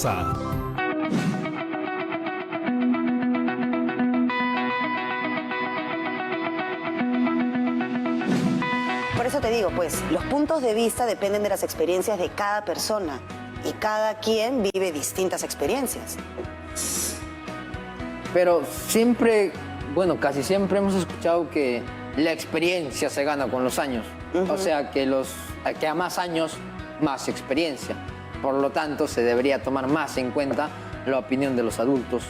casa. Por eso te digo, pues, los puntos de vista dependen de las experiencias de cada persona y cada quien vive distintas experiencias. Pero siempre, bueno, casi siempre hemos escuchado que la experiencia se gana con los años. O sea, que a más años, más experiencia. Por lo tanto, se debería tomar más en cuenta la opinión de los adultos.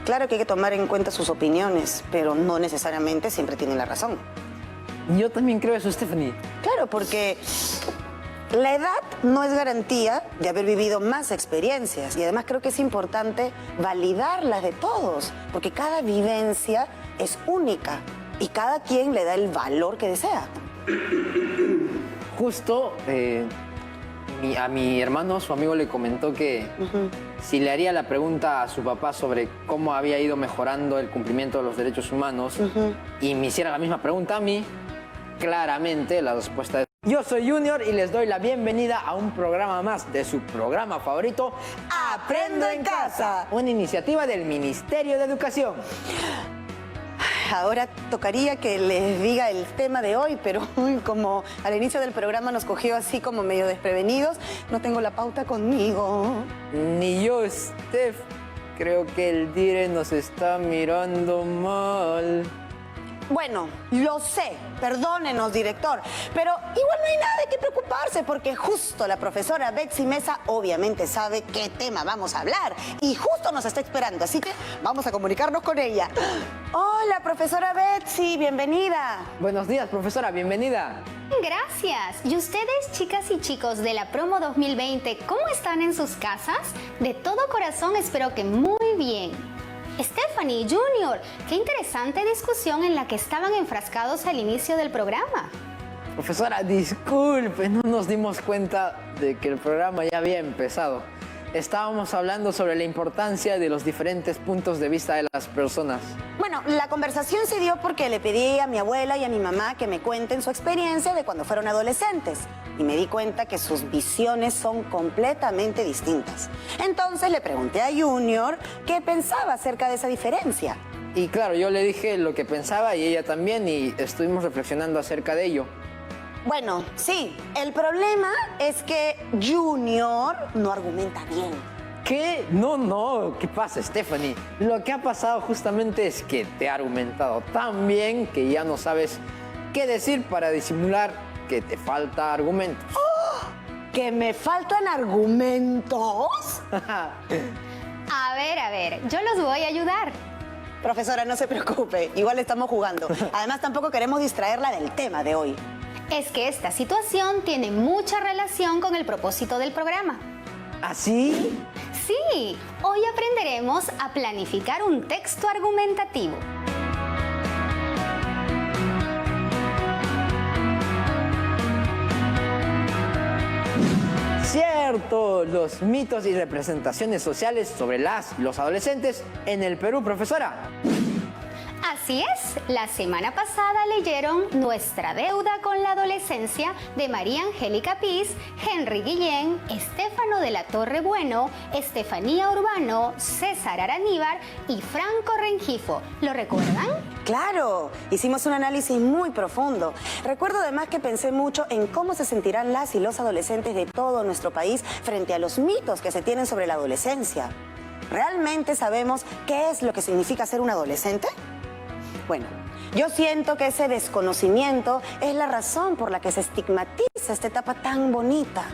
Claro que hay que tomar en cuenta sus opiniones, pero no necesariamente siempre tienen la razón. Yo también creo eso, Stephanie. Claro, porque la edad no es garantía de haber vivido más experiencias y además creo que es importante validarlas de todos, porque cada vivencia es única y cada quien le da el valor que desea. Justo a mi hermano, su amigo, le comentó que si le haría la pregunta a su papá sobre cómo había ido mejorando el cumplimiento de los derechos humanos y me hiciera la misma pregunta a mí, claramente la respuesta es: yo soy Junior y les doy la bienvenida a un programa más de su programa favorito, Aprendo en Casa, una iniciativa del Ministerio de Educación. Ahora tocaría que les diga el tema de hoy, pero como al inicio del programa nos cogió así como medio desprevenidos, no tengo la pauta conmigo. Ni yo, Steph. Creo que el dire nos está mirando mal. Bueno, lo sé, perdónenos, director, pero igual no hay nada de qué preocuparse porque justo la profesora Betsy Mesa obviamente sabe qué tema vamos a hablar y justo nos está esperando, así que vamos a comunicarnos con ella. Hola, profesora Betsy, bienvenida. Buenos días, profesora, bienvenida. Gracias. ¿Y ustedes, chicas y chicos de la promo 2020, cómo están en sus casas? De todo corazón espero que muy bien. Stephanie, Junior, qué interesante discusión en la que estaban enfrascados al inicio del programa. Profesora, disculpe, no nos dimos cuenta de que el programa ya había empezado. Estábamos hablando sobre la importancia de los diferentes puntos de vista de las personas. Bueno, la conversación se dio porque le pedí a mi abuela y a mi mamá que me cuenten su experiencia de cuando fueron adolescentes. Y me di cuenta que sus visiones son completamente distintas. Entonces le pregunté a Junior qué pensaba acerca de esa diferencia. Y claro, yo le dije lo que pensaba y ella también, y estuvimos reflexionando acerca de ello. Bueno, sí, el problema es que Junior no argumenta bien. ¿Qué? No, ¿qué pasa, Stephanie? Lo que ha pasado justamente es que te ha argumentado tan bien que ya no sabes qué decir para disimular que te falta argumentos. ¡Oh! ¿Que me faltan argumentos? A ver, yo los voy a ayudar. Profesora, no se preocupe, igual estamos jugando. Además, tampoco queremos distraerla del tema de hoy. Es que esta situación tiene mucha relación con el propósito del programa. ¿Así? Sí, hoy aprenderemos a planificar un texto argumentativo. Cierto, los mitos y representaciones sociales sobre las y los adolescentes en el Perú, profesora. Así es, la semana pasada leyeron Nuestra deuda con la adolescencia de María Angélica Piz, Henry Guillén, Estefano de la Torre Bueno, Estefanía Urbano, César Araníbar y Franco Rengifo. ¿Lo recuerdan? Claro, hicimos un análisis muy profundo. Recuerdo además que pensé mucho en cómo se sentirán las y los adolescentes de todo nuestro país frente a los mitos que se tienen sobre la adolescencia. ¿Realmente sabemos qué es lo que significa ser un adolescente? Bueno, yo siento que ese desconocimiento es la razón por la que se estigmatiza esta etapa tan bonita.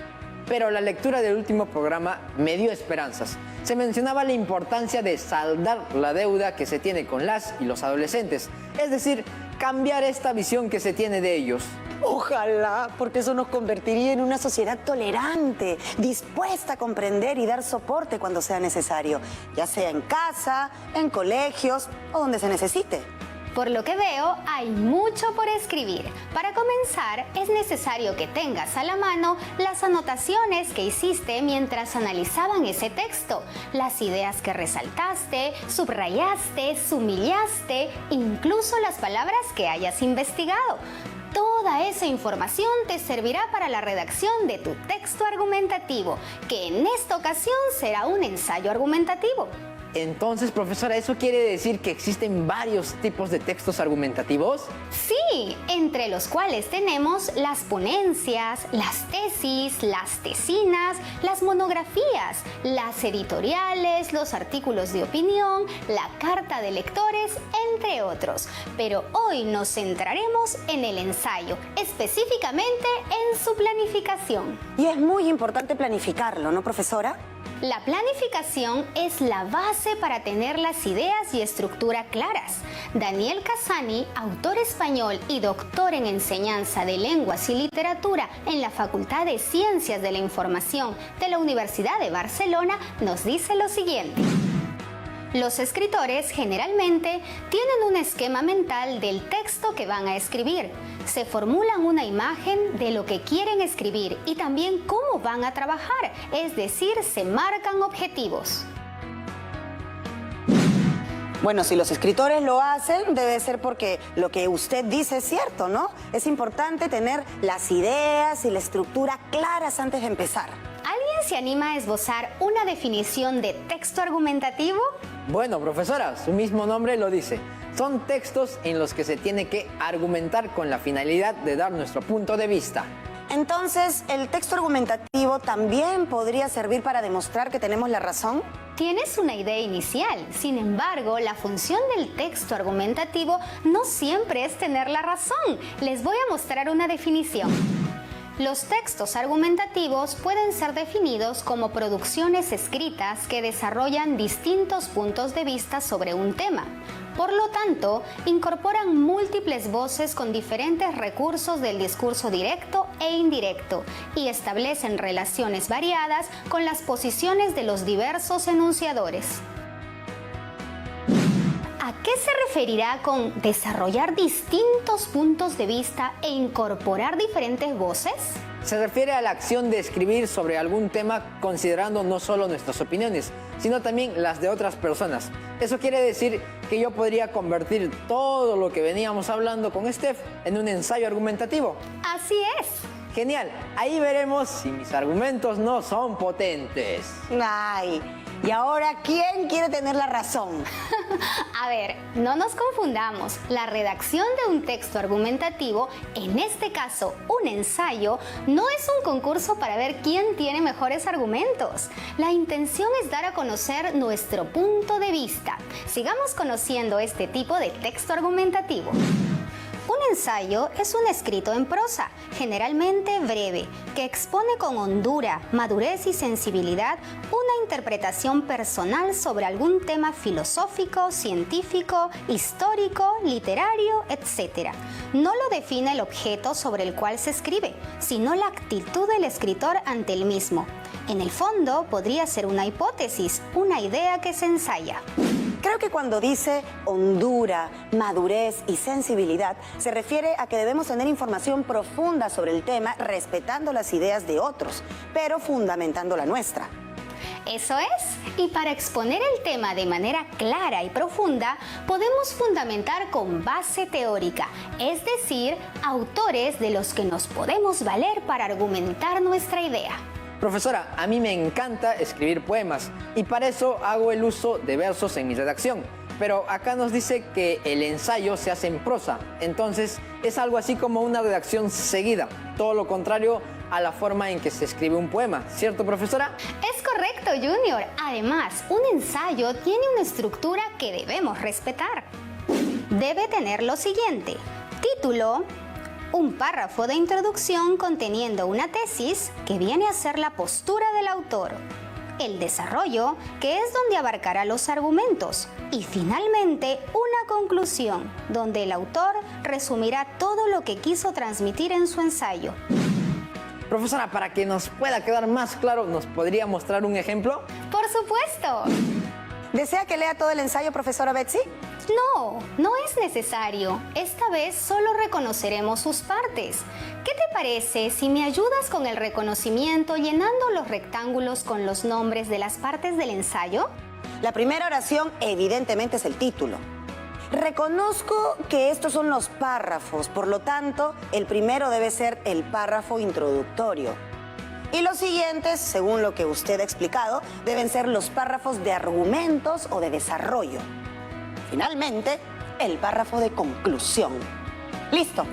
Pero la lectura del último programa me dio esperanzas. Se mencionaba la importancia de saldar la deuda que se tiene con las y los adolescentes. Es decir, cambiar esta visión que se tiene de ellos. Ojalá, porque eso nos convertiría en una sociedad tolerante, dispuesta a comprender y dar soporte cuando sea necesario, ya sea en casa, en colegios o donde se necesite. Por lo que veo, hay mucho por escribir. Para comenzar, es necesario que tengas a la mano las anotaciones que hiciste mientras analizaban ese texto, las ideas que resaltaste, subrayaste, sumillaste, incluso las palabras que hayas investigado. Toda esa información te servirá para la redacción de tu texto argumentativo, que en esta ocasión será un ensayo argumentativo. Entonces, profesora, ¿eso quiere decir que existen varios tipos de textos argumentativos? Sí, entre los cuales tenemos las ponencias, las tesis, las tesinas, las monografías, las editoriales, los artículos de opinión, la carta de lectores, entre otros. Pero hoy nos centraremos en el ensayo, específicamente en su planificación. Y es muy importante planificarlo, ¿no, profesora? La planificación es la base para tener las ideas y estructura claras. Daniel Casani, autor español y doctor en enseñanza de lenguas y literatura en la Facultad de Ciencias de la Información de la Universidad de Barcelona, nos dice lo siguiente. Los escritores generalmente tienen un esquema mental del texto que van a escribir. Se formulan una imagen de lo que quieren escribir y también cómo van a trabajar, es decir, se marcan objetivos. Bueno, si los escritores lo hacen, debe ser porque lo que usted dice es cierto, ¿no? Es importante tener las ideas y la estructura claras antes de empezar. ¿Alguien se anima a esbozar una definición de texto argumentativo? Bueno, profesora, su mismo nombre lo dice. Son textos en los que se tiene que argumentar con la finalidad de dar nuestro punto de vista. Entonces, ¿el texto argumentativo también podría servir para demostrar que tenemos la razón? Tienes una idea inicial, sin embargo, la función del texto argumentativo no siempre es tener la razón. Les voy a mostrar una definición. Los textos argumentativos pueden ser definidos como producciones escritas que desarrollan distintos puntos de vista sobre un tema. Por lo tanto, incorporan múltiples voces con diferentes recursos del discurso directo e indirecto y establecen relaciones variadas con las posiciones de los diversos enunciadores. ¿A qué se referirá con desarrollar distintos puntos de vista e incorporar diferentes voces? Se refiere a la acción de escribir sobre algún tema considerando no solo nuestras opiniones, sino también las de otras personas. Eso quiere decir que yo podría convertir todo lo que veníamos hablando con Steph en un ensayo argumentativo. Así es. Genial, ahí veremos si mis argumentos no son potentes. Ay, y ahora, ¿quién quiere tener la razón? A ver, no nos confundamos. La redacción de un texto argumentativo, en este caso un ensayo, no es un concurso para ver quién tiene mejores argumentos. La intención es dar a conocer nuestro punto de vista. Sigamos conociendo este tipo de texto argumentativo. Un ensayo es un escrito en prosa, generalmente breve, que expone con hondura, madurez y sensibilidad una interpretación personal sobre algún tema filosófico, científico, histórico, literario, etc. No lo define el objeto sobre el cual se escribe, sino la actitud del escritor ante el mismo. En el fondo, podría ser una hipótesis, una idea que se ensaya. Creo que cuando dice hondura, madurez y sensibilidad, se refiere a que debemos tener información profunda sobre el tema, respetando las ideas de otros, pero fundamentando la nuestra. Eso es, y para exponer el tema de manera clara y profunda, podemos fundamentar con base teórica, es decir, autores de los que nos podemos valer para argumentar nuestra idea. Profesora, a mí me encanta escribir poemas y para eso hago el uso de versos en mi redacción. Pero acá nos dice que el ensayo se hace en prosa, entonces es algo así como una redacción seguida, todo lo contrario a la forma en que se escribe un poema, ¿cierto, profesora? Es correcto, Junior. Además, un ensayo tiene una estructura que debemos respetar. Debe tener lo siguiente: título, un párrafo de introducción conteniendo una tesis que viene a ser la postura del autor, el desarrollo, que es donde abarcará los argumentos, y finalmente una conclusión, donde el autor resumirá todo lo que quiso transmitir en su ensayo. Profesora, para que nos pueda quedar más claro, ¿nos podría mostrar un ejemplo? ¡Por supuesto! ¿Desea que lea todo el ensayo, profesora Betsy? No es necesario. Esta vez solo reconoceremos sus partes. ¿Qué te parece si me ayudas con el reconocimiento llenando los rectángulos con los nombres de las partes del ensayo? La primera oración evidentemente es el título. Reconozco que estos son los párrafos, por lo tanto, el primero debe ser el párrafo introductorio. Y los siguientes, según lo que usted ha explicado, deben ser los párrafos de argumentos o de desarrollo. Finalmente, el párrafo de conclusión. Listo.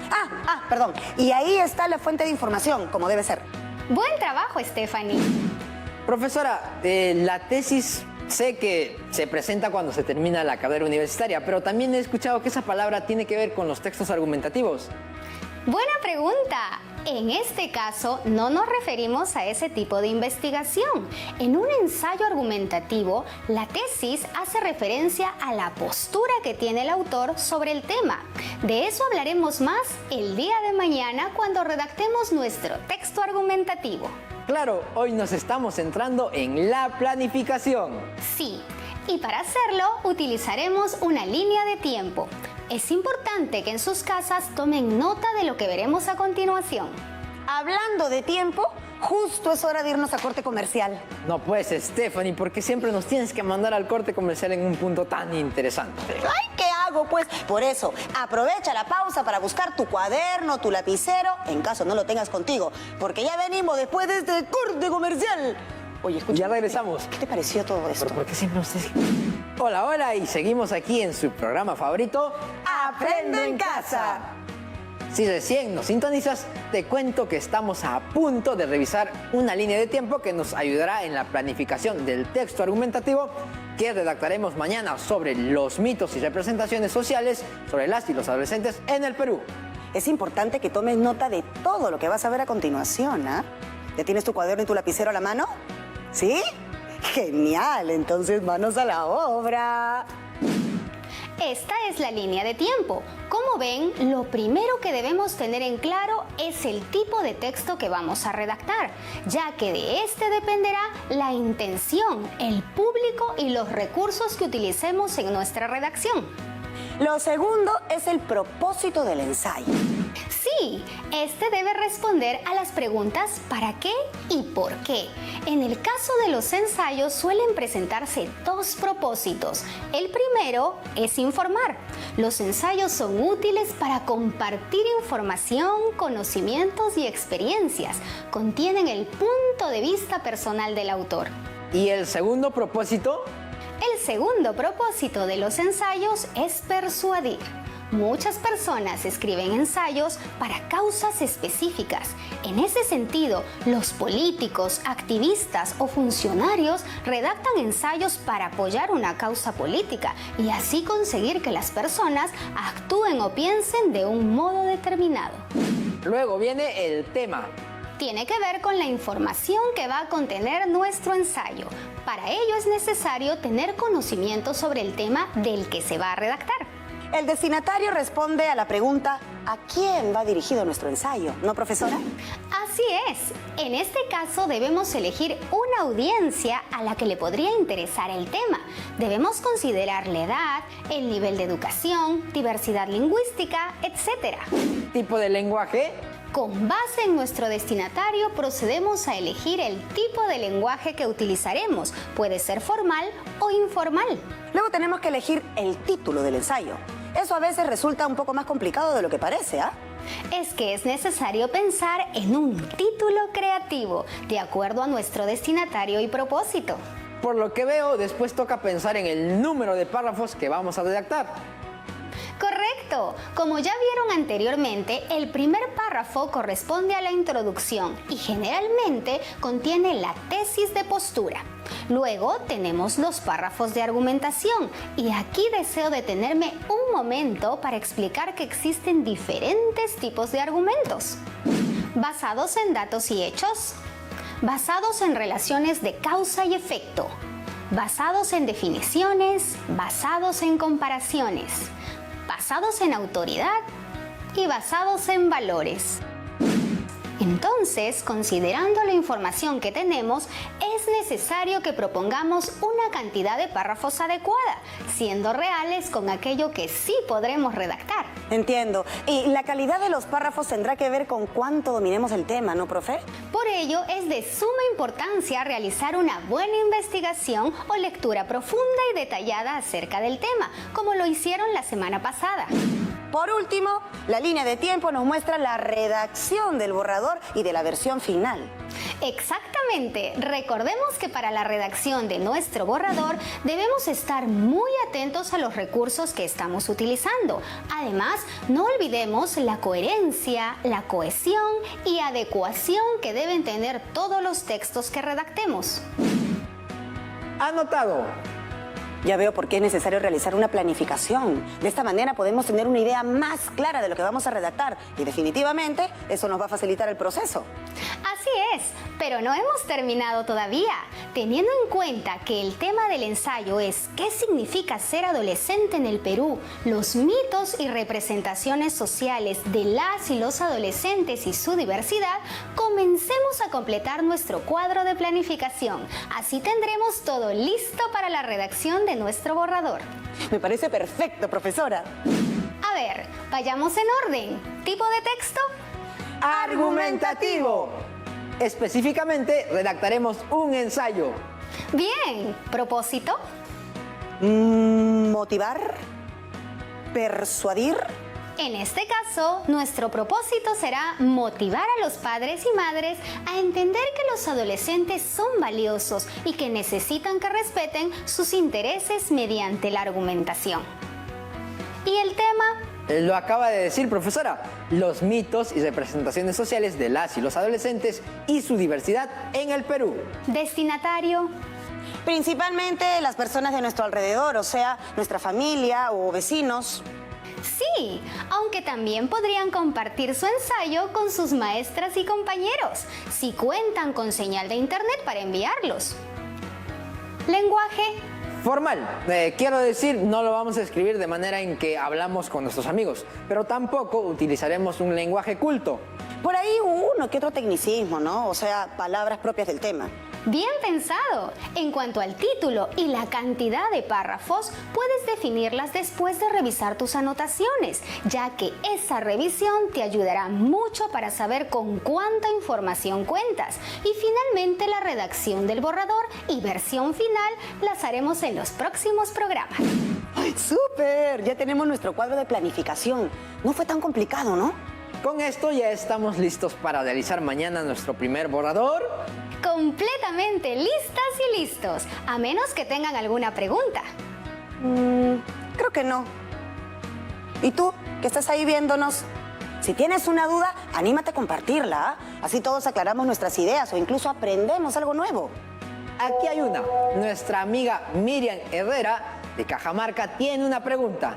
Perdón. Y ahí está la fuente de información, como debe ser. Buen trabajo, Stephanie. Profesora, la tesis sé que se presenta cuando se termina la carrera universitaria, pero también he escuchado que esa palabra tiene que ver con los textos argumentativos. Buena pregunta. En este caso, no nos referimos a ese tipo de investigación. En un ensayo argumentativo, la tesis hace referencia a la postura que tiene el autor sobre el tema. De eso hablaremos más el día de mañana cuando redactemos nuestro texto argumentativo. Claro, hoy nos estamos centrando en la planificación. Sí, y para hacerlo utilizaremos una línea de tiempo. Es importante que en sus casas tomen nota de lo que veremos a continuación. Hablando de tiempo, justo es hora de irnos a corte comercial. No pues, Stephanie, porque siempre nos tienes que mandar al corte comercial en un punto tan interesante. Ay, ¿qué hago, pues? Por eso, aprovecha la pausa para buscar tu cuaderno, tu lapicero, en caso no lo tengas contigo, porque ya venimos después de este corte comercial. Oye, escucha. Ya regresamos. ¿Qué te pareció todo esto? ¿Pero por qué siempre ustedes...? Hola, hola, y seguimos aquí en su programa favorito, ¡Aprendo en casa! Si recién nos sintonizas, te cuento que estamos a punto de revisar una línea de tiempo que nos ayudará en la planificación del texto argumentativo que redactaremos mañana sobre los mitos y representaciones sociales sobre las y los adolescentes en el Perú. Es importante que tomes nota de todo lo que vas a ver a continuación, ¿ah? ¿Ya tienes tu cuaderno y tu lapicero a la mano? ¿Sí? ¡Genial! Entonces, manos a la obra. Esta es la línea de tiempo. Como ven, lo primero que debemos tener en claro es el tipo de texto que vamos a redactar, ya que de este dependerá la intención, el público y los recursos que utilicemos en nuestra redacción. Lo segundo es el propósito del ensayo. Sí, este debe responder a las preguntas ¿para qué y por qué? En el caso de los ensayos suelen presentarse dos propósitos. El primero es informar. Los ensayos son útiles para compartir información, conocimientos y experiencias. Contienen el punto de vista personal del autor. ¿Y el segundo propósito? El segundo propósito de los ensayos es persuadir. Muchas personas escriben ensayos para causas específicas. En ese sentido, los políticos, activistas o funcionarios redactan ensayos para apoyar una causa política y así conseguir que las personas actúen o piensen de un modo determinado. Luego viene el tema. Tiene que ver con la información que va a contener nuestro ensayo. Para ello es necesario tener conocimiento sobre el tema del que se va a redactar. El destinatario responde a la pregunta ¿a quién va dirigido nuestro ensayo? ¿No, profesora? Así es. En este caso debemos elegir una audiencia a la que le podría interesar el tema. Debemos considerar la edad, el nivel de educación, diversidad lingüística, etc. ¿Tipo de lenguaje? Con base en nuestro destinatario procedemos a elegir el tipo de lenguaje que utilizaremos. Puede ser formal o informal. Luego tenemos que elegir el título del ensayo. Eso a veces resulta un poco más complicado de lo que parece, ¿ah? Es que es necesario pensar en un título creativo, de acuerdo a nuestro destinatario y propósito. Por lo que veo, después toca pensar en el número de párrafos que vamos a redactar. Correcto. Como ya vieron anteriormente, el primer párrafo corresponde a la introducción y generalmente contiene la tesis de postura. Luego tenemos los párrafos de argumentación y aquí deseo detenerme un momento para explicar que existen diferentes tipos de argumentos. Basados en datos y hechos, basados en relaciones de causa y efecto, basados en definiciones, basados en comparaciones, basados en autoridad y basados en valores. Entonces, considerando la información que tenemos, es necesario que propongamos una cantidad de párrafos adecuada, siendo reales con aquello que sí podremos redactar. Entiendo. Y la calidad de los párrafos tendrá que ver con cuánto dominemos el tema, ¿no, profe? Por ello, es de suma importancia realizar una buena investigación o lectura profunda y detallada acerca del tema, como lo hicieron la semana pasada. Por último, la línea de tiempo nos muestra la redacción del borrador y de la versión final. Exactamente. Recordemos que para la redacción de nuestro borrador debemos estar muy atentos a los recursos que estamos utilizando. Además, no olvidemos la coherencia, la cohesión y adecuación que deben tener todos los textos que redactemos. Anotado. Ya veo por qué es necesario realizar una planificación. De esta manera podemos tener una idea más clara de lo que vamos a redactar y definitivamente eso nos va a facilitar el proceso. Así es, pero no hemos terminado todavía. Teniendo en cuenta que el tema del ensayo es ¿qué significa ser adolescente en el Perú? Los mitos y representaciones sociales de las y los adolescentes y su diversidad, comencemos a completar nuestro cuadro de planificación. Así tendremos todo listo para la redacción de nuestro borrador. Me parece perfecto, profesora. A ver, vayamos en orden. ¿Tipo de texto? Argumentativo. Específicamente, redactaremos un ensayo. Bien. ¿Propósito? Motivar, persuadir. En este caso, nuestro propósito será motivar a los padres y madres a entender que los adolescentes son valiosos y que necesitan que respeten sus intereses mediante la argumentación. ¿Y el tema? Lo acaba de decir, profesora. Los mitos y representaciones sociales de las y los adolescentes y su diversidad en el Perú. Destinatario. Principalmente las personas de nuestro alrededor, o sea, nuestra familia o vecinos. Sí, aunque también podrían compartir su ensayo con sus maestras y compañeros, si cuentan con señal de internet para enviarlos. Lenguaje. Formal. Quiero decir, no lo vamos a escribir de manera en que hablamos con nuestros amigos, pero tampoco utilizaremos un lenguaje culto. Por ahí uno que otro tecnicismo, ¿no? O sea, palabras propias del tema. Bien pensado. En cuanto al título y la cantidad de párrafos, puedes definirlas después de revisar tus anotaciones, ya que esa revisión te ayudará mucho para saber con cuánta información cuentas. Y finalmente la redacción del borrador y versión final las haremos en los próximos programas. ¡Ay, súper! Ya tenemos nuestro cuadro de planificación. No fue tan complicado, ¿no? Con esto ya estamos listos para realizar mañana nuestro primer borrador. Completamente listas y listos, a menos que tengan alguna pregunta. Creo que no. ¿Y tú, que estás ahí viéndonos? Si tienes una duda, anímate a compartirla, ¿ah? Así todos aclaramos nuestras ideas o incluso aprendemos algo nuevo. Aquí hay una. Nuestra amiga Miriam Herrera de Cajamarca tiene una pregunta.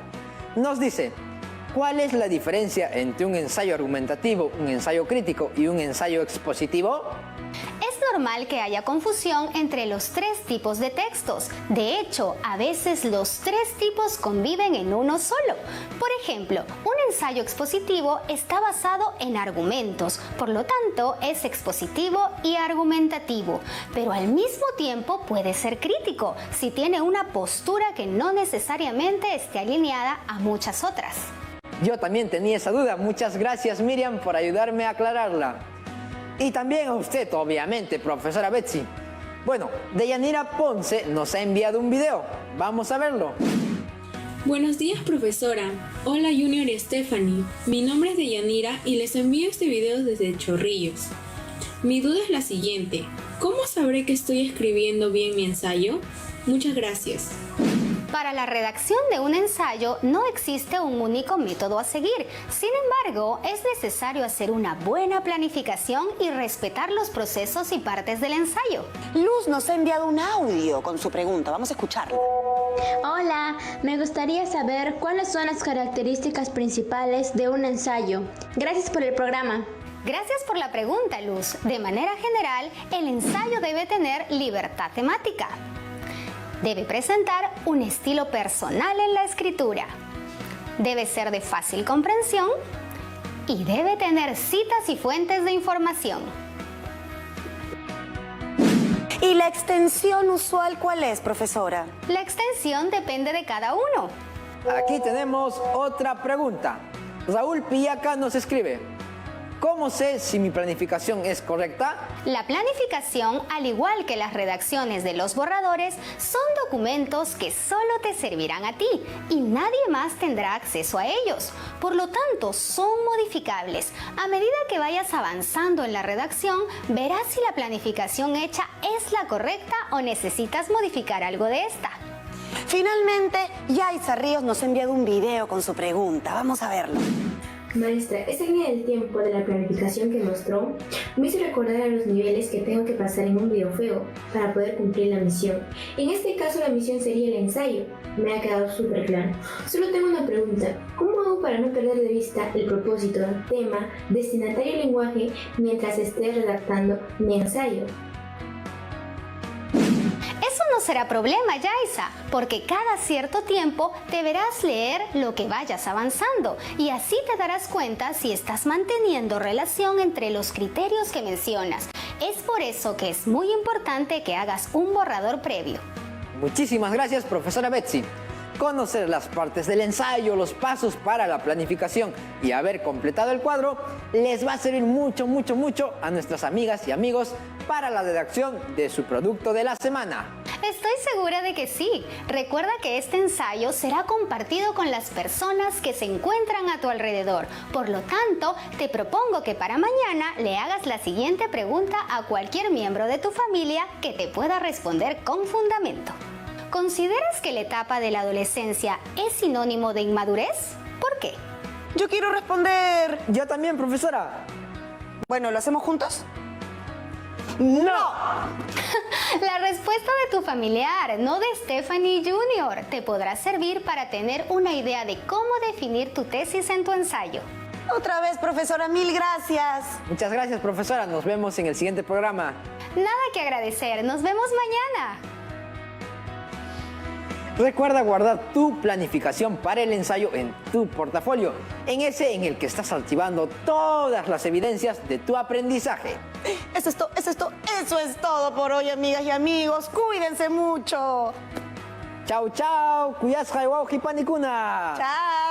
Nos dice, ¿cuál es la diferencia entre un ensayo argumentativo, un ensayo crítico y un ensayo expositivo? Es normal que haya confusión entre los tres tipos de textos. De hecho, a veces los tres tipos conviven en uno solo. Por ejemplo, un ensayo expositivo está basado en argumentos, por lo tanto es expositivo y argumentativo, pero al mismo tiempo puede ser crítico si tiene una postura que no necesariamente esté alineada a muchas otras. Yo también tenía esa duda. Muchas gracias, Miriam, por ayudarme a aclararla. Y también a usted, obviamente, profesora Betsy. Bueno, Deyanira Ponce nos ha enviado un video. Vamos a verlo. Buenos días, profesora. Hola, Junior y Stephanie. Mi nombre es Deyanira y les envío este video desde Chorrillos. Mi duda es la siguiente. ¿Cómo sabré que estoy escribiendo bien mi ensayo? Muchas gracias. Para la redacción de un ensayo no existe un único método a seguir. Sin embargo, es necesario hacer una buena planificación y respetar los procesos y partes del ensayo. Luz nos ha enviado un audio con su pregunta. Vamos a escucharla. Hola, me gustaría saber cuáles son las características principales de un ensayo. Gracias por el programa. Gracias por la pregunta, Luz. De manera general, el ensayo debe tener libertad temática. Debe presentar un estilo personal en la escritura. Debe ser de fácil comprensión y debe tener citas y fuentes de información. ¿Y la extensión usual cuál es, profesora? La extensión depende de cada uno. Aquí tenemos otra pregunta. Raúl Pillaca nos escribe: ¿cómo sé si mi planificación es correcta? La planificación, al igual que las redacciones de los borradores, son documentos que solo te servirán a ti y nadie más tendrá acceso a ellos. Por lo tanto, son modificables. A medida que vayas avanzando en la redacción, verás si la planificación hecha es la correcta o necesitas modificar algo de esta. Finalmente, Yaisa Ríos nos ha enviado un video con su pregunta. Vamos a verlo. Maestra, esa línea del tiempo de la planificación que mostró me hizo recordar a los niveles que tengo que pasar en un videojuego para poder cumplir la misión. En este caso la misión sería el ensayo. Me ha quedado súper claro. Solo tengo una pregunta. ¿Cómo hago para no perder de vista el propósito, tema, destinatario y lenguaje mientras esté redactando mi ensayo? Eso no será problema, Yaisa, porque cada cierto tiempo deberás leer lo que vayas avanzando y así te darás cuenta si estás manteniendo relación entre los criterios que mencionas. Es por eso que es muy importante que hagas un borrador previo. Muchísimas gracias, profesora Betsy. Conocer las partes del ensayo, los pasos para la planificación y haber completado el cuadro les va a servir mucho a nuestras amigas y amigos para la redacción de su producto de la semana. Estoy segura de que sí. Recuerda que este ensayo será compartido con las personas que se encuentran a tu alrededor. Por lo tanto, te propongo que para mañana le hagas la siguiente pregunta a cualquier miembro de tu familia que te pueda responder con fundamento. ¿Consideras que la etapa de la adolescencia es sinónimo de inmadurez? ¿Por qué? Yo quiero responder. Yo también, profesora. Bueno, ¿lo hacemos juntos? ¡No! La respuesta de tu familiar, no de Stephanie Jr., te podrá servir para tener una idea de cómo definir tu tesis en tu ensayo. Otra vez, profesora, mil gracias. Muchas gracias, profesora. Nos vemos en el siguiente programa. Nada que agradecer. Nos vemos mañana. Recuerda guardar tu planificación para el ensayo en tu portafolio, en ese en el que estás archivando todas las evidencias de tu aprendizaje. Eso es todo por hoy, amigas y amigos. Cuídense mucho. Chao, chao. Kuyas Jaiwao Hipanikuna. Chao.